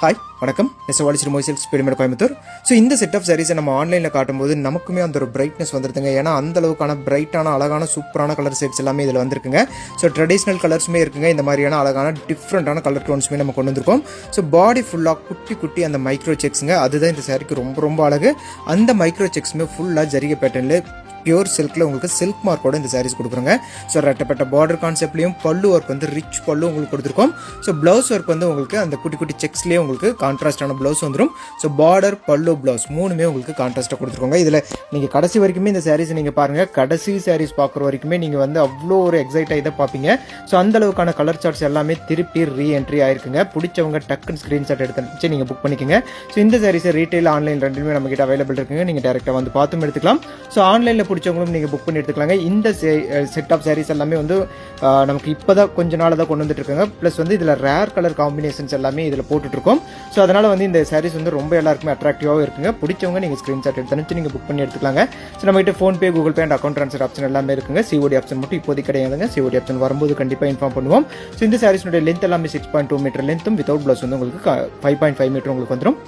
Hi வணக்கம் நெசவாளி Sri மொய்செல்ஸ் Perumedu Coimbatore. So இந்த set of சாரீஸை நம்ம ஆன்லைனில் காட்டும்போது நமக்குமே அந்த ஒரு பிரைட்னஸ் வந்துருதுங்க. ஏன்னா அந்த அளவுக்கான பிரைட்டான அழகான சூப்பரான கலர் செட்ஸ் எல்லாமே இதில் வந்துருக்குங்க. ஸோ ட்ரெடிஷ்னல் கலர்ஸுமே இருக்குங்க. இந்த மாதிரியான அழகான டிஃப்ரெண்ட்டான கலர் டோன்ஸுமே நம்ம கொண்டு வந்திருக்கோம். ஸோ பாடி ஃபுல்லாக குட்டி அந்த மைக்ரோ செக்ஸுங்க. அதுதான் இந்த சாரிக்கு ரொம்ப அழகு. அந்த மைக்ரோ செக்ஸுமே ஃபுல்லாக ஜரிகை பேட்டர்னில் பியூர் சில்கில் உங்களுக்கு சில்க் மார்க்கோட இந்த சாரீஸ் கொடுக்குறோங்க. ஸோ ரெட்டப்பட்ட பார்டர் கான்செப்ட்லையும் பல்லு ஒர்க் வந்து ரிச் பல்லு உங்களுக்கு கொடுத்துருக்கோம். ஸோ ப்ளவுஸ் ஒர்க் வந்து உங்களுக்கு அந்த குட்டி செக்ஸ்லேயே உங்களுக்கு கான்ட்ராஸ்டான ப்ளவுஸ் வந்துடும். ஸோ பார்டர் பல்லு ப்ளவுஸ் மூணுமே உங்களுக்கு கான்ட்ராஸ்ட்டாக கொடுத்துருக்கோங்க. இதில் நீங்கள் கடைசி வரைக்குமே இந்த சாரீஸ் நீங்கள் பாருங்கள். கடைசி சாரீஸ் பார்க்குற வரைக்குமே நீங்கள் வந்து அவ்வளோ ஒரு எக்ஸைட்டாக இதை பார்ப்பீங்க. ஸோ அந்த அளவுக்கான கலர் சார்ட்ஸ் எல்லாமே திருப்பி ரீஎன்ட்ரி ஆயிருக்குங்க. பிடிச்சவங்க டக்குன்னு ஸ்க்ரீன்ஷாட் எடுத்து நீங்கள் புக் பண்ணிக்கோங்க. ஸோ இந்த சாரீஸை ரீட்டைல் ஆன்லைன் ரெண்டுமே நம்ம கிட்ட அவைலபிள் இருக்குங்க. நீங்கள் டேரெக்டாக வந்து பார்த்தும் எடுத்துக்கலாம். ஸோ ஆன்லைனில் பிடிச்சவங்களும் நீங்கள் புக் பண்ணி எடுத்துக்கலாங்க. இந்த செட் ஆஃப் சாரீஸ் எல்லாமே வந்து நமக்கு இப்போ தான் கொஞ்ச நாள் தான் கொண்டு வந்துட்டு இருக்காங்க. ப்ளஸ் வந்து இதில் ரேர் கலர் காம்பினேஷன்ஸ் எல்லாமே இதில் போட்டுட்ருக்கோம். ஸோ அதனால் வந்து இந்த சாரீஸ் வந்து ரொம்ப எல்லாருக்குமே அட்ராக்டிவாகவும் இருக்குங்க. பிடிச்சவங்க நீங்கள் ஸ்க்ரீன்ஷாட் எடுத்து நீங்கள் புக் பண்ணி எடுத்துக்கலாங்க. ஸோ நம்மகிட்ட PhonePe, Google pay and account transfer option எல்லாமே இருக்குங்க. சிஓடி ஆப்ஷன் மட்டும் இப்போதைக்கு கிடையாதுங்க. சிஓடி ஆப்ஷன் வரும்போது கண்டிப்பாக இன்ஃபார்ம் பண்ணுவோம். ஸோ இந்த சாரீஸ்னுடைய லென்த் எல்லாமே 6.2 மீட்டர் லென்த்தும் வித்தவுட் ப்ளவுஸ் வந்து உங்களுக்கு 5.5 மீட்டர் உங்களுக்கு வந்துடும்.